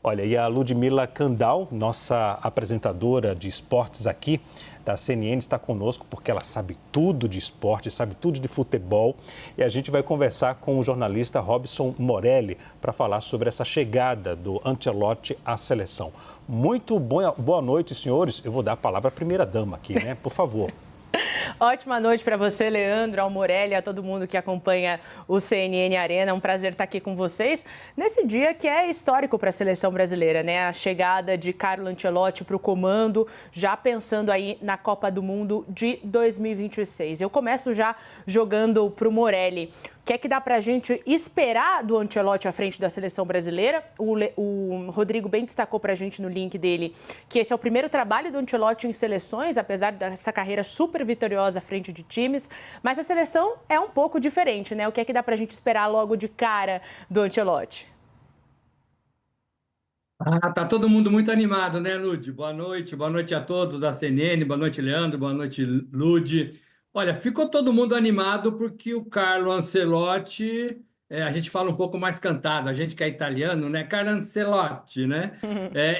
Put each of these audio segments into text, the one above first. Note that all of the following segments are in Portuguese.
Olha, e a Ludmila Kandal, nossa apresentadora de esportes aqui da CNN, está conosco porque ela sabe tudo de esporte, sabe tudo de futebol. E a gente vai conversar com o jornalista Robson Morelli para falar sobre essa chegada do Ancelotti à seleção. Muito boa noite, senhores. Eu vou dar a palavra à primeira-dama aqui, né? Por favor. Ótima noite para você, Leandro, ao Morelli, a todo mundo que acompanha o CNN Arena. É um prazer estar aqui com vocês nesse dia que é histórico para a seleção brasileira, né? A chegada de Carlo Ancelotti para o comando, já pensando aí na Copa do Mundo de 2026. Eu começo já jogando para o Morelli. O que é que dá para a gente esperar do Ancelotti à frente da seleção brasileira? O Rodrigo bem destacou para a gente no link dele que esse é o primeiro trabalho do Ancelotti em seleções, apesar dessa carreira super vitoriosa à frente de times. Mas a seleção é um pouco diferente, né? O que é que dá para a gente esperar logo de cara do Ancelotti? Tá todo mundo muito animado, né, Lud? Boa noite a todos da CNN, boa noite, Leandro, boa noite, Lud. Olha, ficou todo mundo animado porque o Carlo Ancelotti, a gente fala um pouco mais cantado, a gente que é italiano, né? Carlo Ancelotti, né?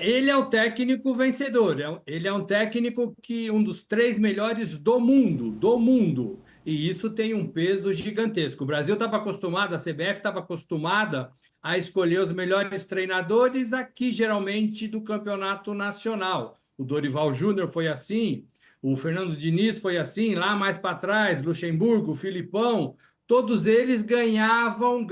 Ele é o técnico vencedor, ele é um técnico um dos 3 melhores do mundo. E isso tem um peso gigantesco. O Brasil estava acostumado, a CBF estava acostumada a escolher os melhores treinadores aqui, geralmente, do campeonato nacional. O Dorival Júnior foi assim, o Fernando Diniz foi assim, lá mais para trás, Luxemburgo, Filipão, todos eles ganhavam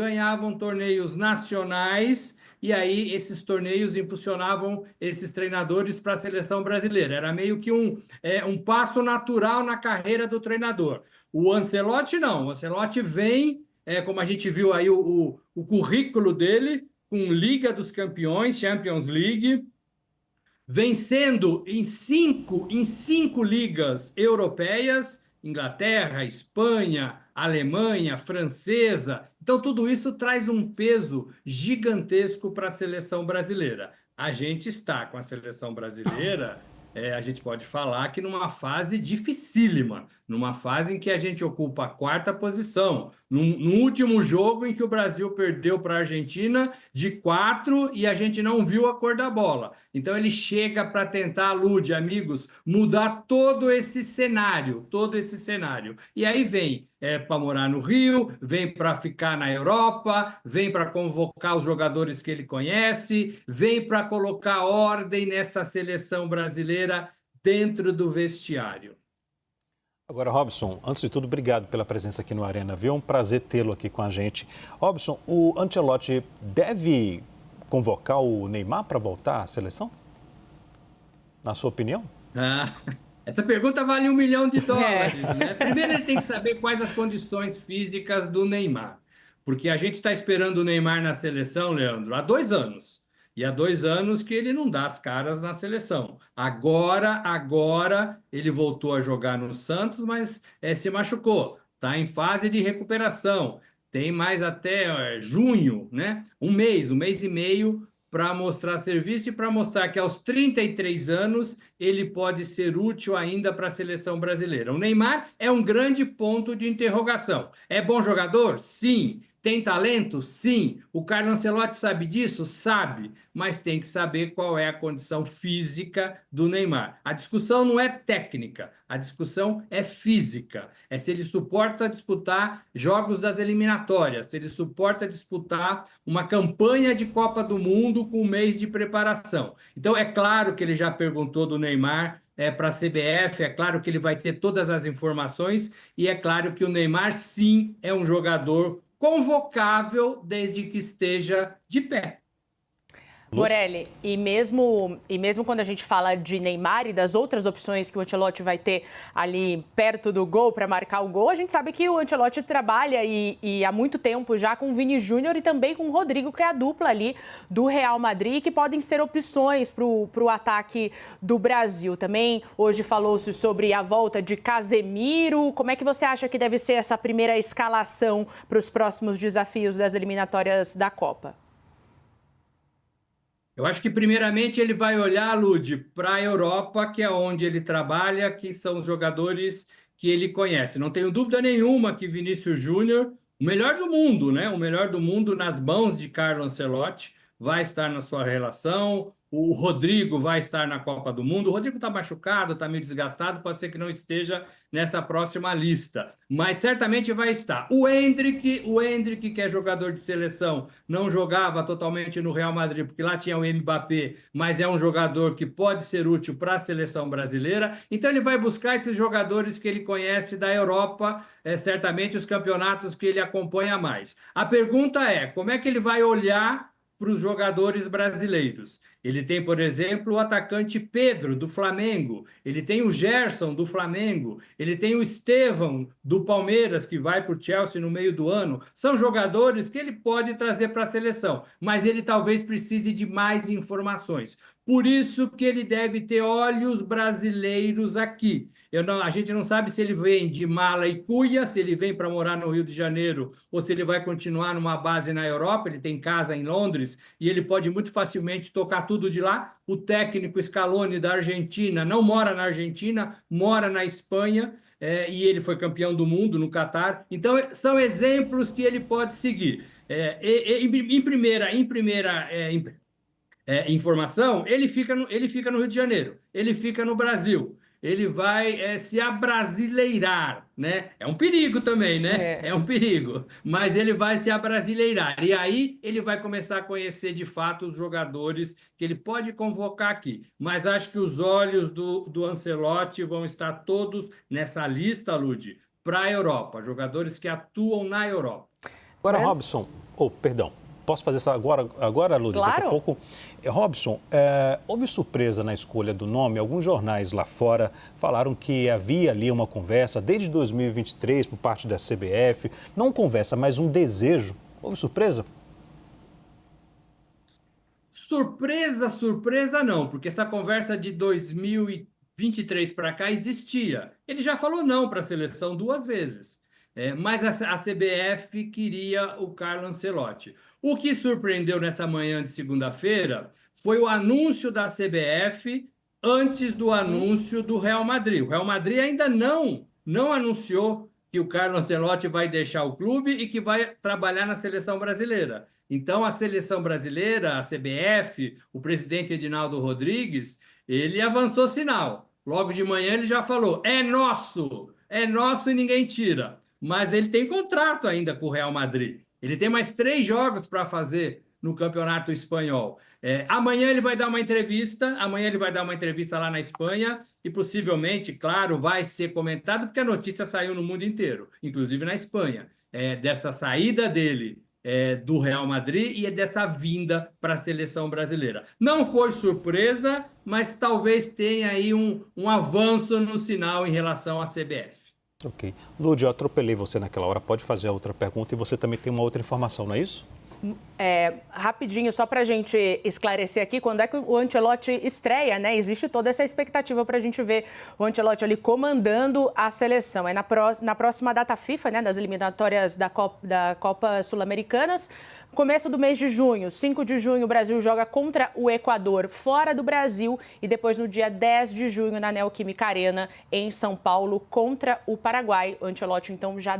torneios nacionais e aí esses torneios impulsionavam esses treinadores para a seleção brasileira. Era meio que um passo natural na carreira do treinador. O Ancelotti não, o Ancelotti vem, como a gente viu aí o currículo dele, com Liga dos Campeões, Champions League, vencendo em cinco ligas europeias, Inglaterra, Espanha, Alemanha, francesa. Então, tudo isso traz um peso gigantesco para a seleção brasileira. A gente está com a seleção brasileira, a gente pode falar que numa fase dificílima, numa fase em que a gente ocupa a 4ª posição, no último jogo em que o Brasil perdeu para a Argentina de 4 e a gente não viu a cor da bola. Então ele chega para tentar, Lud, amigos, mudar todo esse cenário. E aí vem para morar no Rio, vem para ficar na Europa, vem para convocar os jogadores que ele conhece, vem para colocar ordem nessa seleção brasileira dentro do vestiário. Agora, Robson, antes de tudo, obrigado pela presença aqui no Arena, viu? É um prazer tê-lo aqui com a gente. Robson, o Ancelotti deve convocar o Neymar para voltar à seleção? Na sua opinião? Essa pergunta vale $1 milhão, né? Primeiro ele tem que saber quais as condições físicas do Neymar. Porque a gente está esperando o Neymar na seleção, Leandro, há 2 anos. E há 2 anos que ele não dá as caras na seleção. Agora ele voltou a jogar no Santos, mas se machucou. Está em fase de recuperação. Tem mais até junho, né? Um mês e meio para mostrar serviço e para mostrar que aos 33 anos ele pode ser útil ainda para a seleção brasileira. O Neymar é um grande ponto de interrogação. É bom jogador? Sim. Tem talento? Sim. O Carlo Ancelotti sabe disso? Sabe. Mas tem que saber qual é a condição física do Neymar. A discussão não é técnica, a discussão é física. É se ele suporta disputar jogos das eliminatórias, se ele suporta disputar uma campanha de Copa do Mundo com 1 mês de preparação. Então, é claro que ele já perguntou do Neymar para a CBF, é claro que ele vai ter todas as informações e é claro que o Neymar, sim, é um jogador convocável desde que esteja de pé. Morelli, e mesmo quando a gente fala de Neymar e das outras opções que o Ancelotti vai ter ali perto do gol para marcar o gol, a gente sabe que o Ancelotti trabalha e há muito tempo já com o Vini Júnior e também com o Rodrigo, que é a dupla ali do Real Madrid, que podem ser opções para o ataque do Brasil. Também hoje falou-se sobre a volta de Casemiro. Como é que você acha que deve ser essa primeira escalação para os próximos desafios das eliminatórias da Copa? Eu acho que, primeiramente, ele vai olhar, Lud, para a Europa, que é onde ele trabalha, que são os jogadores que ele conhece. Não tenho dúvida nenhuma que Vinícius Júnior, o melhor do mundo, né? O melhor do mundo nas mãos de Carlo Ancelotti, vai estar na sua relação. O Rodrigo vai estar na Copa do Mundo. O Rodrigo está machucado, está meio desgastado, pode ser que não esteja nessa próxima lista, mas certamente vai estar. O Endrick, que é jogador de seleção, não jogava totalmente no Real Madrid, porque lá tinha o Mbappé, mas é um jogador que pode ser útil para a seleção brasileira. Então ele vai buscar esses jogadores que ele conhece da Europa, certamente os campeonatos que ele acompanha mais. A pergunta é, como é que ele vai olhar para os jogadores brasileiros? Ele tem, por exemplo, o atacante Pedro, do Flamengo. Ele tem o Gerson, do Flamengo. Ele tem o Estevão, do Palmeiras, que vai para o Chelsea no meio do ano. São jogadores que ele pode trazer para a seleção, mas ele talvez precise de mais informações. Por isso que ele deve ter olhos brasileiros aqui. A gente não sabe se ele vem de mala e cuia, se ele vem para morar no Rio de Janeiro ou se ele vai continuar numa base na Europa. Ele tem casa em Londres e ele pode muito facilmente tocar tudo de lá. O técnico Scaloni da Argentina não mora na Argentina, mora na Espanha, e ele foi campeão do mundo no Catar. Então, são exemplos que ele pode seguir. Em primeira informação, ele fica no Rio de Janeiro, ele fica no Brasil, ele vai se abrasileirar, né? É um perigo também, né? É um perigo, mas ele vai se abrasileirar. E aí ele vai começar a conhecer de fato os jogadores que ele pode convocar aqui. Mas acho que os olhos do Ancelotti vão estar todos nessa lista, Ludi, para a Europa, jogadores que atuam na Europa. Agora, Robson, perdão. Posso fazer isso agora, Lúdia? Claro. Daqui a pouco. Robson, houve surpresa na escolha do nome? Alguns jornais lá fora falaram que havia ali uma conversa desde 2023 por parte da CBF. Não conversa, mas um desejo. Houve surpresa? Surpresa não, porque essa conversa de 2023 para cá existia. Ele já falou não para a seleção 2 vezes. Mas a CBF queria o Carlo Ancelotti. O que surpreendeu nessa manhã de segunda-feira foi o anúncio da CBF antes do anúncio do Real Madrid. O Real Madrid ainda não anunciou que o Carlo Ancelotti vai deixar o clube e que vai trabalhar na seleção brasileira. Então, a seleção brasileira, a CBF, o presidente Edinaldo Rodrigues, ele avançou sinal. Logo de manhã ele já falou, é nosso e ninguém tira. Mas ele tem contrato ainda com o Real Madrid. Ele tem mais 3 jogos para fazer no Campeonato Espanhol. Amanhã ele vai dar uma entrevista, lá na Espanha e possivelmente, claro, vai ser comentado porque a notícia saiu no mundo inteiro, inclusive na Espanha, dessa saída dele do Real Madrid e dessa vinda para a seleção brasileira. Não foi surpresa, mas talvez tenha aí um avanço no sinal em relação à CBF. Ok. Lúdia, eu atropelei você naquela hora. Pode fazer a outra pergunta e você também tem uma outra informação, não é isso? Rapidinho, só para a gente esclarecer aqui, quando é que o Ancelotti estreia, né? Existe toda essa expectativa para a gente ver o Ancelotti ali comandando a seleção. É na próxima data FIFA, né? Das eliminatórias da Copa Sul-Americanas. Começo do mês de junho, 5 de junho, o Brasil joga contra o Equador, fora do Brasil, e depois no dia 10 de junho, na Neoquímica Arena, em São Paulo, contra o Paraguai. O Ancelotti, então, já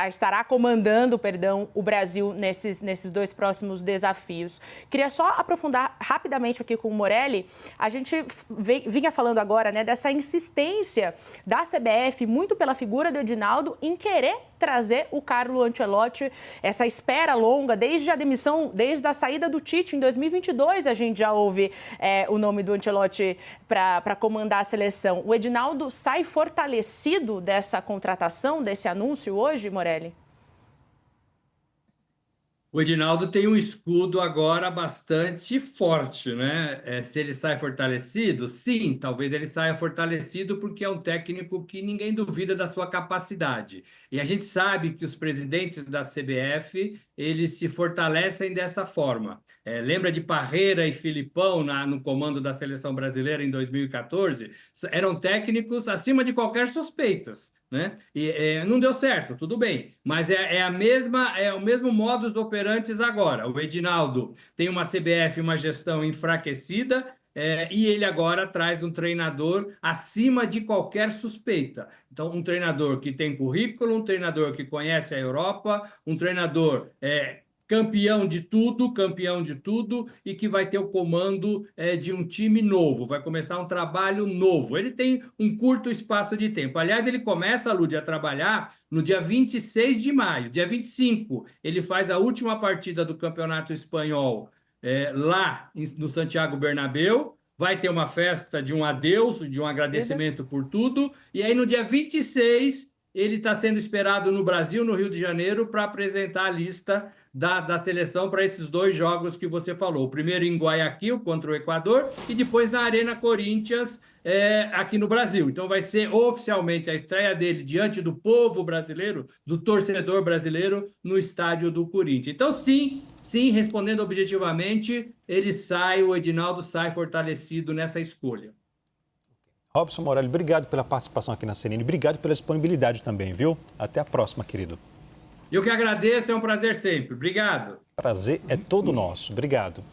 estará comandando, o Brasil nesses 2 próximos desafios. Queria só aprofundar rapidamente aqui com o Morelli. A gente vinha falando agora, né, dessa insistência da CBF, muito pela figura do Edinaldo, em querer trazer o Carlo Ancelotti, essa espera longa, desde a demissão, desde a saída do Tite em 2022, a gente já ouve o nome do Ancelotti para comandar a seleção. O Edinaldo sai fortalecido dessa contratação, desse anúncio hoje, Morelli? O Edinaldo tem um escudo agora bastante forte, né? Se ele sai fortalecido, sim, talvez ele saia fortalecido porque é um técnico que ninguém duvida da sua capacidade. E a gente sabe que os presidentes da CBF, eles se fortalecem dessa forma. Lembra de Parreira e Filipão no comando da seleção brasileira em 2014? Eram técnicos acima de qualquer suspeitas, né? E não deu certo, tudo bem, mas é o mesmo modus operandi agora. O Edinaldo tem uma CBF, uma gestão enfraquecida, e ele agora traz um treinador acima de qualquer suspeita. Então, um treinador que tem currículo, um treinador que conhece a Europa, um treinador campeão de tudo e que vai ter o comando de um time novo, vai começar um trabalho novo. Ele tem um curto espaço de tempo. Aliás, ele começa, Lud, a trabalhar no dia 26 de maio. Dia 25, ele faz a última partida do Campeonato Espanhol lá no Santiago Bernabéu. Vai ter uma festa de um adeus, de um agradecimento por tudo. E aí, no dia 26, ele está sendo esperado no Brasil, no Rio de Janeiro, para apresentar a lista da seleção para esses 2 jogos que você falou. O primeiro em Guayaquil, contra o Equador, e depois na Arena Corinthians, aqui no Brasil. Então vai ser oficialmente a estreia dele diante do povo brasileiro, do torcedor brasileiro, no estádio do Corinthians. Então, sim, respondendo objetivamente, o Edinaldo sai fortalecido nessa escolha. Robson Morelli, obrigado pela participação aqui na CNN, obrigado pela disponibilidade também, viu? Até a próxima, querido. Eu que agradeço, é um prazer sempre. Obrigado. Prazer é todo nosso. Obrigado.